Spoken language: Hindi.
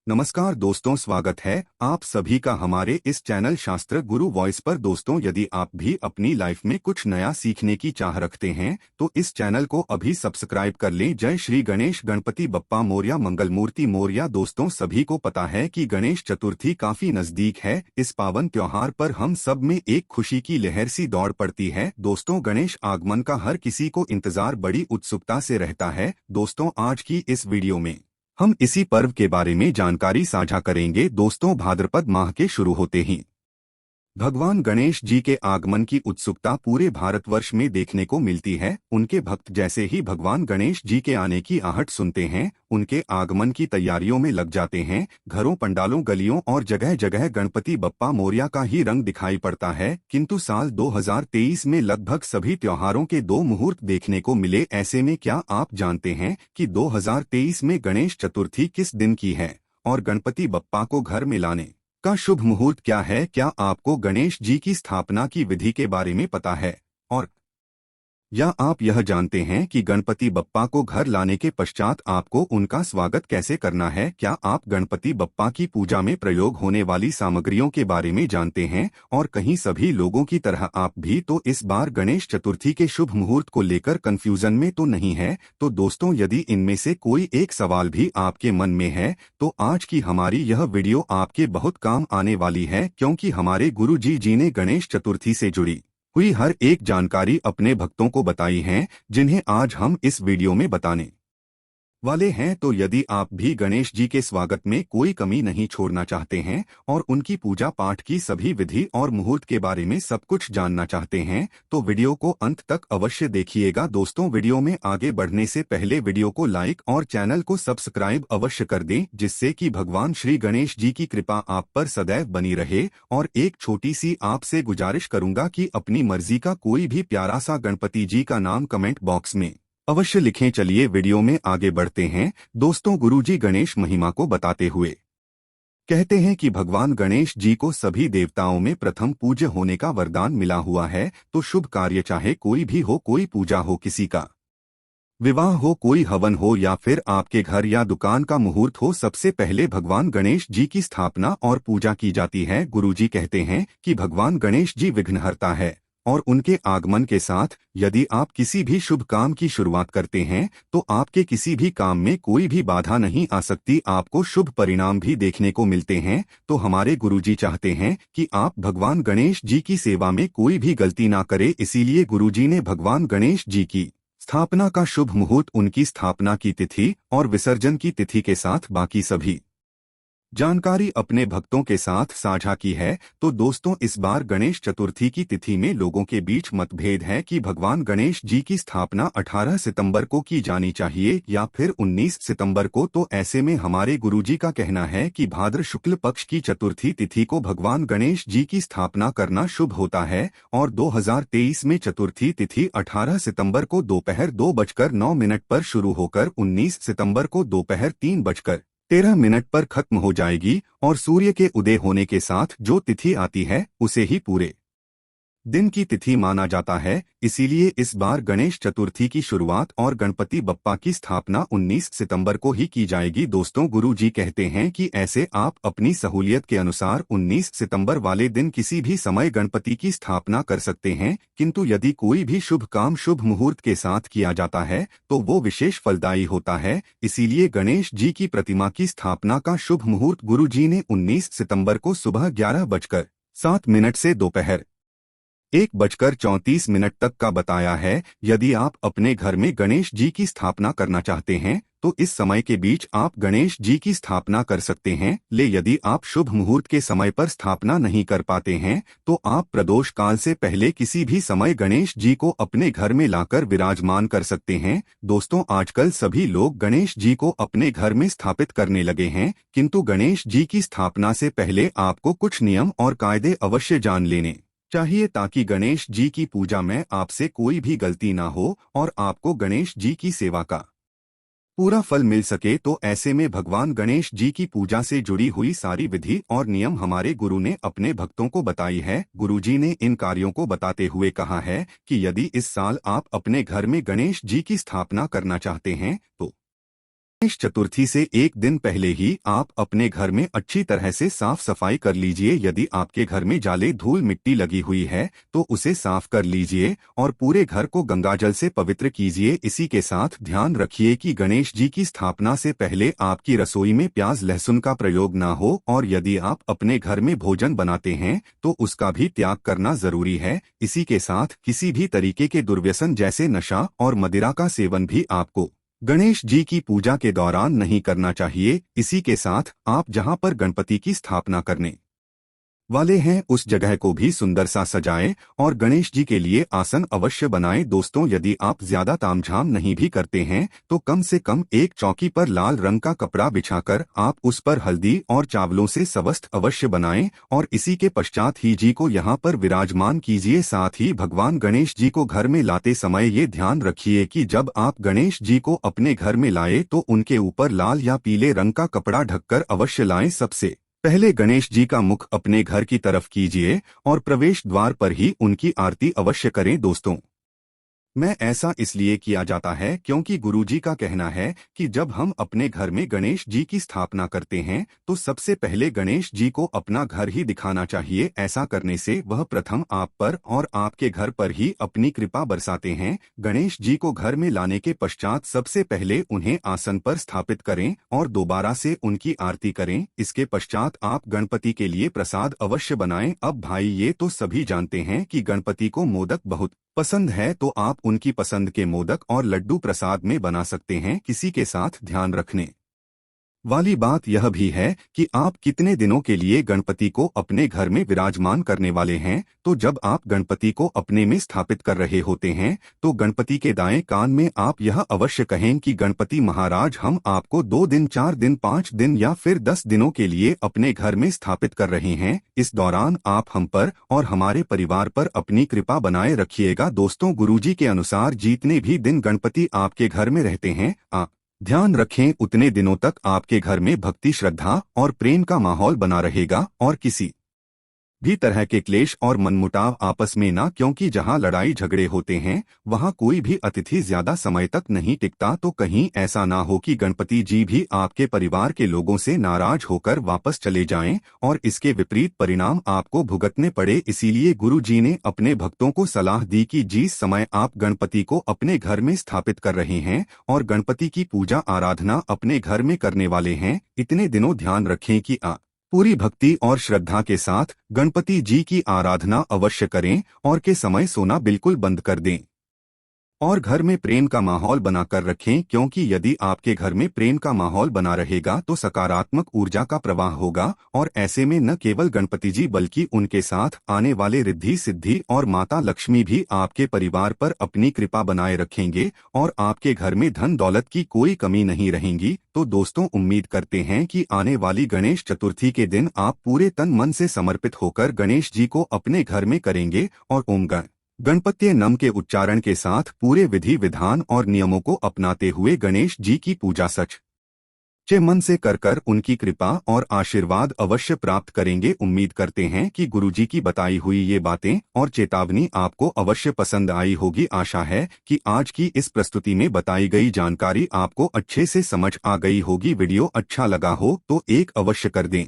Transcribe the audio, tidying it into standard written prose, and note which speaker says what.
Speaker 1: नमस्कार दोस्तों, स्वागत है आप सभी का हमारे इस चैनल शास्त्र गुरु वॉइस पर। दोस्तों, यदि आप भी अपनी लाइफ में कुछ नया सीखने की चाह रखते हैं तो इस चैनल को अभी सब्सक्राइब कर लें। जय श्री गणेश, गणपति बप्पा मोरया, मंगल मूर्ति मोरया। दोस्तों, सभी को पता है कि गणेश चतुर्थी काफी नजदीक है। इस पावन त्योहार पर हम सब में एक खुशी की लहर सी दौड़ पड़ती है। दोस्तों, गणेश आगमन का हर किसी को इंतजार बड़ी उत्सुकता से रहता है। दोस्तों, आज की इस वीडियो में हम इसी पर्व के बारे में जानकारी साझा करेंगे। दोस्तों, भाद्रपद माह के शुरू होते ही भगवान गणेश जी के आगमन की उत्सुकता पूरे भारतवर्ष में देखने को मिलती है। उनके भक्त जैसे ही भगवान गणेश जी के आने की आहट सुनते हैं, उनके आगमन की तैयारियों में लग जाते हैं। घरों, पंडालों, गलियों और जगह जगह गणपति बप्पा मोरया का ही रंग दिखाई पड़ता है। किंतु साल 2023 में लगभग सभी त्योहारों के दो मुहूर्त देखने को मिले। ऐसे में क्या आप जानते हैं कि 2023 में गणेश चतुर्थी किस दिन की है और गणपति बप्पा को घर में लाने का शुभ मुहूर्त क्या है? क्या आपको गणेश जी की स्थापना की विधि के बारे में पता है? और या आप यह जानते हैं कि गणपति बप्पा को घर लाने के पश्चात आपको उनका स्वागत कैसे करना है? क्या आप गणपति बप्पा की पूजा में प्रयोग होने वाली सामग्रियों के बारे में जानते हैं? और कहीं सभी लोगों की तरह आप भी तो इस बार गणेश चतुर्थी के शुभ मुहूर्त को लेकर कंफ्यूजन में तो नहीं है? तो दोस्तों, यदि इनमें से कोई एक सवाल भी आपके मन में है तो आज की हमारी यह वीडियो आपके बहुत काम आने वाली है, क्योंकि हमारे गुरु जी ने गणेश चतुर्थी से जुड़ी हुई हर एक जानकारी अपने भक्तों को बताई है, जिन्हें आज हम इस वीडियो में बताने वाले हैं। तो यदि आप भी गणेश जी के स्वागत में कोई कमी नहीं छोड़ना चाहते हैं और उनकी पूजा पाठ की सभी विधि और मुहूर्त के बारे में सब कुछ जानना चाहते हैं तो वीडियो को अंत तक अवश्य देखिएगा। दोस्तों, वीडियो में आगे बढ़ने से पहले वीडियो को लाइक और चैनल को सब्सक्राइब अवश्य कर दें, जिससे कि भगवान श्री गणेश जी की कृपा आप पर सदैव बनी रहे। और एक छोटी सी आपसे गुजारिश करूंगा कि अपनी मर्जी का कोई भी प्यारा सा गणपति जी का नाम कमेंट बॉक्स में अवश्य लिखें। चलिए वीडियो में आगे बढ़ते हैं। दोस्तों, गुरुजी गणेश महिमा को बताते हुए कहते हैं कि भगवान गणेश जी को सभी देवताओं में प्रथम पूज्य होने का वरदान मिला हुआ है। तो शुभ कार्य चाहे कोई भी हो, कोई पूजा हो, किसी का विवाह हो, कोई हवन हो या फिर आपके घर या दुकान का मुहूर्त हो, सबसे पहले भगवान गणेश जी की स्थापना और पूजा की जाती है। गुरुजी कहते हैं कि भगवान गणेश जी विघ्नहर्ता है और उनके आगमन के साथ यदि आप किसी भी शुभ काम की शुरुआत करते हैं तो आपके किसी भी काम में कोई भी बाधा नहीं आ सकती, आपको शुभ परिणाम भी देखने को मिलते हैं। तो हमारे गुरुजी चाहते हैं कि आप भगवान गणेश जी की सेवा में कोई भी गलती ना करे, इसीलिए गुरुजी ने भगवान गणेश जी की स्थापना का शुभ मुहूर्त, उनकी स्थापना की तिथि और विसर्जन की तिथि के साथ बाकी सभी जानकारी अपने भक्तों के साथ साझा की है। तो दोस्तों, इस बार गणेश चतुर्थी की तिथि में लोगों के बीच मतभेद है कि भगवान गणेश जी की स्थापना 18 सितंबर को की जानी चाहिए या फिर 19 सितंबर को। तो ऐसे में हमारे गुरुजी का कहना है कि भाद्र शुक्ल पक्ष की चतुर्थी तिथि को भगवान गणेश जी की स्थापना करना शुभ होता है और 2023 में चतुर्थी तिथि 18 सितंबर को दोपहर 2:09 पर शुरू होकर 19 सितंबर को दोपहर 3:13 पर खत्म हो जाएगी और सूर्य के उदय होने के साथ जो तिथि आती है उसे ही पूरे दिन की तिथि माना जाता है। इसीलिए इस बार गणेश चतुर्थी की शुरुआत और गणपति बप्पा की स्थापना 19 सितंबर को ही की जाएगी। दोस्तों, गुरु जी कहते हैं कि ऐसे आप अपनी सहूलियत के अनुसार 19 सितंबर वाले दिन किसी भी समय गणपति की स्थापना कर सकते हैं, किंतु यदि कोई भी शुभ काम शुभ मुहूर्त के साथ किया जाता है तो वो विशेष फलदायी होता है। इसीलिए गणेश जी की प्रतिमा की स्थापना का शुभ मुहूर्त गुरु जी ने 19 सितंबर को सुबह 11:07 से दोपहर 1:34 तक का बताया है। यदि आप अपने घर में गणेश जी की स्थापना करना चाहते हैं तो इस समय के बीच आप गणेश जी की स्थापना कर सकते हैं। यदि आप शुभ मुहूर्त के समय पर स्थापना नहीं कर पाते हैं तो आप प्रदोष काल से पहले किसी भी समय गणेश जी को अपने घर में लाकर विराजमान कर सकते हैं। दोस्तों, आजकल सभी लोग गणेश जी को अपने घर में स्थापित करने लगे हैं, किंतु गणेश जी की स्थापना से पहले आपको कुछ नियम और कायदे अवश्य जान लेने चाहिए, ताकि गणेश जी की पूजा में आपसे कोई भी गलती ना हो और आपको गणेश जी की सेवा का पूरा फल मिल सके। तो ऐसे में भगवान गणेश जी की पूजा से जुड़ी हुई सारी विधि और नियम हमारे गुरु ने अपने भक्तों को बताई है। गुरुजी ने इन कार्यों को बताते हुए कहा है कि यदि इस साल आप अपने घर में गणेश जी की स्थापना करना चाहते हैं तो गणेश चतुर्थी से एक दिन पहले ही आप अपने घर में अच्छी तरह से साफ सफाई कर लीजिए। यदि आपके घर में जाले धूल मिट्टी लगी हुई है तो उसे साफ कर लीजिए और पूरे घर को गंगाजल से पवित्र कीजिए। इसी के साथ ध्यान रखिए कि गणेश जी की स्थापना से पहले आपकी रसोई में प्याज लहसुन का प्रयोग न हो, और यदि आप अपने घर में भोजन बनाते हैं तो उसका भी त्याग करना जरूरी है। इसी के साथ किसी भी तरीके के दुर्व्यसन जैसे नशा और मदिरा का सेवन भी आपको गणेश जी की पूजा के दौरान नहीं करना चाहिए। इसी के साथ आप जहां पर गणपति की स्थापना करने वाले हैं उस जगह को भी सुंदर सा सजाएं और गणेश जी के लिए आसन अवश्य बनाएं। दोस्तों, यदि आप ज्यादा तामझाम नहीं भी करते हैं तो कम से कम एक चौकी पर लाल रंग का कपड़ा बिछाकर आप उस पर हल्दी और चावलों से स्वस्थ अवश्य बनाएं और इसी के पश्चात ही जी को यहाँ पर विराजमान कीजिए। साथ ही भगवान गणेश जी को घर में लाते समय ये ध्यान रखिए कि जब आप गणेश जी को अपने घर में लाए तो उनके ऊपर लाल या पीले रंग का कपड़ा ढककर अवश्य लाएं। सबसे पहले गणेश जी का मुख अपने घर की तरफ कीजिए और प्रवेश द्वार पर ही उनकी आरती अवश्य करें। दोस्तों, मैं ऐसा इसलिए किया जाता है क्योंकि गुरुजी का कहना है कि जब हम अपने घर में गणेश जी की स्थापना करते हैं तो सबसे पहले गणेश जी को अपना घर ही दिखाना चाहिए। ऐसा करने से वह प्रथम आप पर और आपके घर पर ही अपनी कृपा बरसाते हैं। गणेश जी को घर में लाने के पश्चात सबसे पहले उन्हें आसन पर स्थापित करें और दोबारा से उनकी आरती करें। इसके पश्चात आप गणपति के लिए प्रसाद अवश्य बनाएं। अब भाई, ये तो सभी जानते हैं कि गणपति को मोदक बहुत पसंद है, तो आप उनकी पसंद के मोदक और लड्डू प्रसाद में बना सकते हैं। किसी के साथ ध्यान रखने वाली बात यह भी है कि आप कितने दिनों के लिए गणपति को अपने घर में विराजमान करने वाले हैं। तो जब आप गणपति को अपने में स्थापित कर रहे होते हैं तो गणपति के दाएं कान में आप यह अवश्य कहें कि गणपति महाराज, हम आपको 2 दिन 4 दिन 5 दिन या फिर 10 दिनों के लिए अपने घर में स्थापित कर रहे हैं। इस दौरान आप हम पर और हमारे परिवार पर अपनी कृपा बनाए रखिएगा। दोस्तों, गुरुजी के अनुसार जितने भी दिन गणपति आपके घर में रहते हैं, आप ध्यान रखें उतने दिनों तक आपके घर में भक्ति, श्रद्धा और प्रेम का माहौल बना रहेगा और किसी भी तरह के क्लेश और मनमुटाव आपस में ना, क्योंकि जहां लड़ाई झगड़े होते हैं वहां कोई भी अतिथि ज्यादा समय तक नहीं टिकता। तो कहीं ऐसा ना हो कि गणपति जी भी आपके परिवार के लोगों से नाराज होकर वापस चले जाएं और इसके विपरीत परिणाम आपको भुगतने पड़े। इसीलिए गुरु जी ने अपने भक्तों को सलाह दी कि जिस समय आप गणपति को अपने घर में स्थापित कर रहे हैं और गणपति की पूजा आराधना अपने घर में करने वाले हैं, इतने दिनों ध्यान रखें कि आप पूरी भक्ति और श्रद्धा के साथ गणपति जी की आराधना अवश्य करें और के समय सोना बिल्कुल बंद कर दें और घर में प्रेम का माहौल बनाकर रखें, क्योंकि यदि आपके घर में प्रेम का माहौल बना रहेगा तो सकारात्मक ऊर्जा का प्रवाह होगा और ऐसे में न केवल गणपति जी बल्कि उनके साथ आने वाले रिद्धि सिद्धि और माता लक्ष्मी भी आपके परिवार पर अपनी कृपा बनाए रखेंगे और आपके घर में धन दौलत की कोई कमी नहीं रहेगी। तो दोस्तों, उम्मीद करते हैं कि आने वाली गणेश चतुर्थी के दिन आप पूरे तन मन से समर्पित होकर गणेश जी को अपने घर में करेंगे और ओम गणपत्य नम के उच्चारण के साथ पूरे विधि विधान और नियमों को अपनाते हुए गणेश जी की पूजा सच्चे मन से कर उनकी कृपा और आशीर्वाद अवश्य प्राप्त करेंगे। उम्मीद करते हैं कि गुरुजी की बताई हुई ये बातें और चेतावनी आपको अवश्य पसंद आई होगी। आशा है कि आज की इस प्रस्तुति में बताई गई जानकारी आपको अच्छे से समझ आ गई होगी। वीडियो अच्छा लगा हो तो एक अवश्य कर दें।